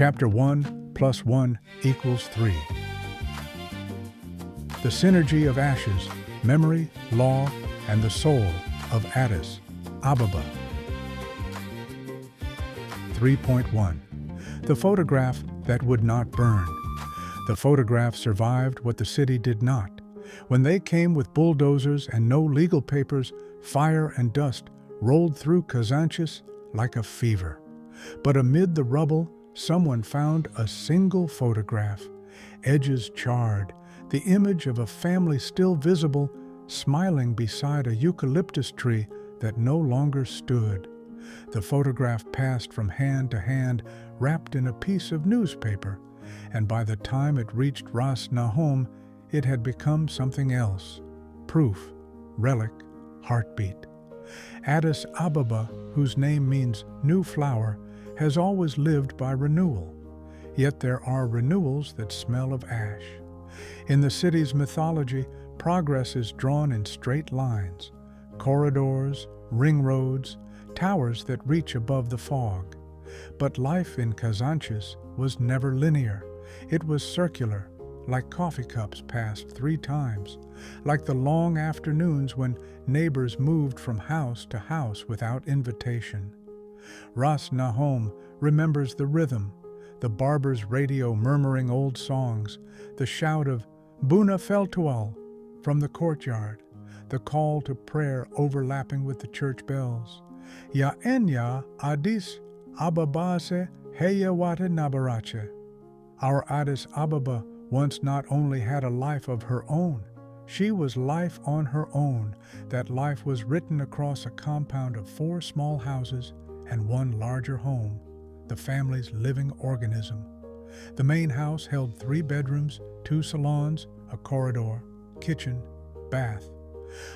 Chapter 1 plus 1 equals 3. The synergy of ashes, memory, law, and the soul of Addis Ababa. 3.1. The photograph that would not burn. The photograph survived what the city did not. When they came with bulldozers and no legal papers, fire and dust rolled through Kazanchis like a fever. But amid the rubble, someone found a single photograph, edges charred, the image of a family still visible, smiling beside a eucalyptus tree that no longer stood. The photograph passed from hand to hand, wrapped in a piece of newspaper, and by the time it reached Ras Nahom, it had become something else. Proof, relic, heartbeat. Addis Ababa, whose name means new flower, has always lived by renewal. Yet there are renewals that smell of ash. In the city's mythology, progress is drawn in straight lines, corridors, ring roads, towers that reach above the fog. But life in Kazanchis was never linear. It was circular, like coffee cups passed 3 times, like the long afternoons when neighbors moved from house to house without invitation. Ras Nahom remembers the rhythm, the barber's radio murmuring old songs, the shout of Buna Feltual from the courtyard, the call to prayer overlapping with the church bells. Ya enya Addis Ababase heya wate nabarache. Our Addis Ababa once not only had a life of her own, she was life on her own. That life was written across a compound of 4 small houses and 1 larger home, the family's living organism. The main house held 3 bedrooms, 2 salons, a corridor, kitchen, bath.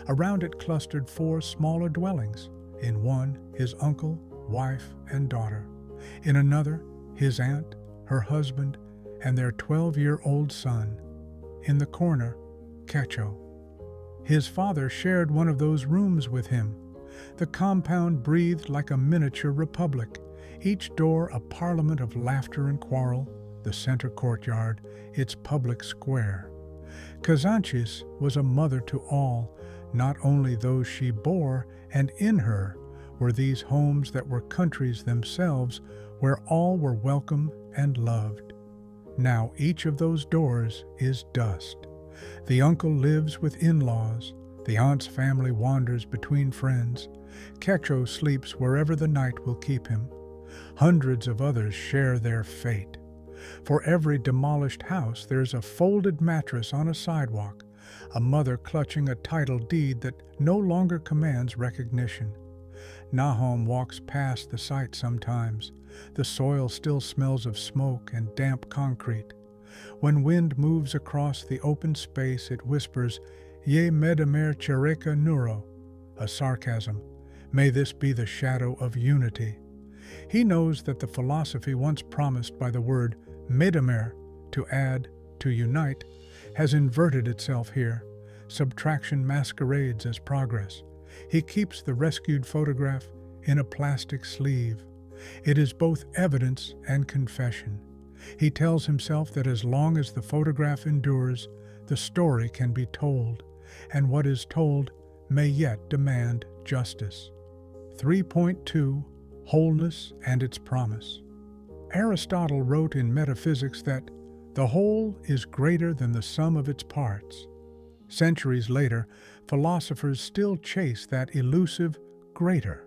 Around it clustered 4 smaller dwellings. In one, his uncle, wife, and daughter. In another, his aunt, her husband, and their 12-year-old son. In the corner, Kecho. His father shared one of those rooms with him. The compound breathed like a miniature republic, each door a parliament of laughter and quarrel, the center courtyard, its public square. Kazanchis was a mother to all, not only those she bore, and in her were these homes that were countries themselves, where all were welcome and loved. Now each of those doors is dust. The uncle lives with in-laws, the aunt's family wanders between friends, Kecho sleeps wherever the night will keep him. Hundreds of others share their fate. For every demolished house there's a folded mattress on a sidewalk, a mother clutching a title deed that no longer commands recognition. Nahom walks past the site sometimes. The soil still smells of smoke and damp concrete. When wind moves across the open space, it whispers, Ye Medemer Chereka Neuro, a sarcasm. May this be the shadow of unity. He knows that the philosophy once promised by the word Medemer, to add, to unite, has inverted itself here. Subtraction masquerades as progress. He keeps the rescued photograph in a plastic sleeve. It is both evidence and confession. He tells himself that as long as the photograph endures, the story can be told, and what is told may yet demand justice. 3.2. Wholeness and its promise. Aristotle wrote in Metaphysics that the whole is greater than the sum of its parts. Centuries later, philosophers still chase that elusive greater,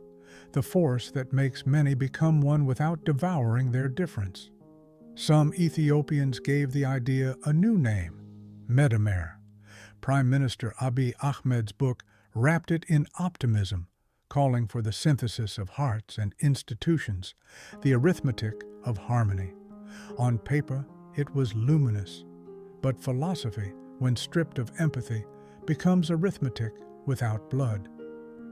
the force that makes many become one without devouring their difference. Some Ethiopians gave the idea a new name, Medemer. Prime Minister Abiy Ahmed's book wrapped it in optimism, calling for the synthesis of hearts and institutions, the arithmetic of harmony. On paper, it was luminous, but philosophy, when stripped of empathy, becomes arithmetic without blood.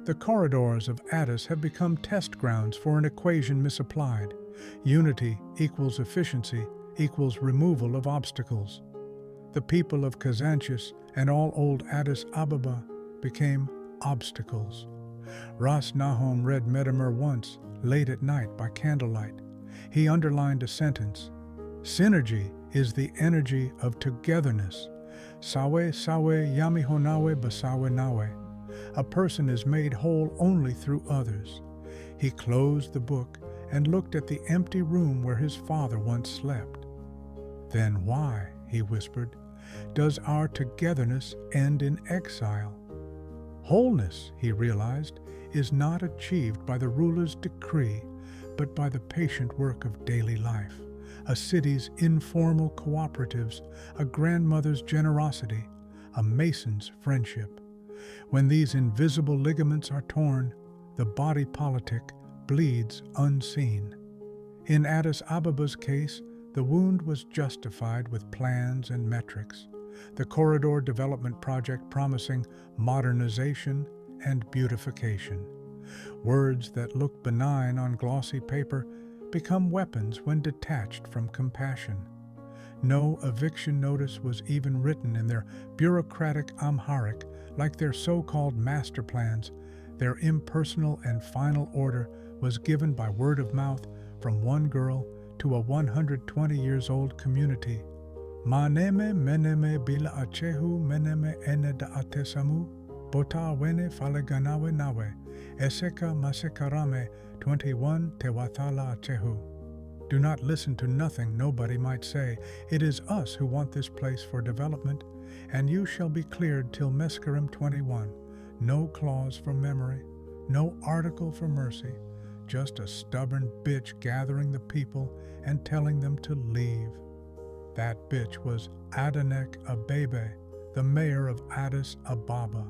The corridors of Addis have become test grounds for an equation misapplied. Unity equals efficiency equals removal of obstacles. The people of Kazanchis and all old Addis Ababa became obstacles. Ras Nahom read Medemer once, late at night by candlelight. He underlined a sentence, Synergy is the energy of togetherness. Sawe sawe yami honawe basawe nawe. A person is made whole only through others. He closed the book and looked at the empty room where his father once slept. Then why, he whispered, does our togetherness end in exile? Wholeness, he realized, is not achieved by the ruler's decree, but by the patient work of daily life, a city's informal cooperatives, a grandmother's generosity, a mason's friendship. When these invisible ligaments are torn, the body politic bleeds unseen. In Addis Ababa's case, the wound was justified with plans and metrics, the corridor development project promising modernization and beautification. Words that look benign on glossy paper become weapons when detached from compassion. No eviction notice was even written in their bureaucratic Amharic like their so-called master plans. Their impersonal and final order was given by word of mouth from one girl to a 120 years old community. Maneme meneme bila achehu meneme ene da atesamu, bota wene faleganawe nawe, eseka masekarame 21 tewathala achehu. Do not listen to nothing nobody might say. It is us who want this place for development, and you shall be cleared till Mescarim 21. No clause for memory, no article for mercy, just a stubborn bitch gathering the people and telling them to leave. That bitch was Adenek Abebe, the mayor of Addis Ababa.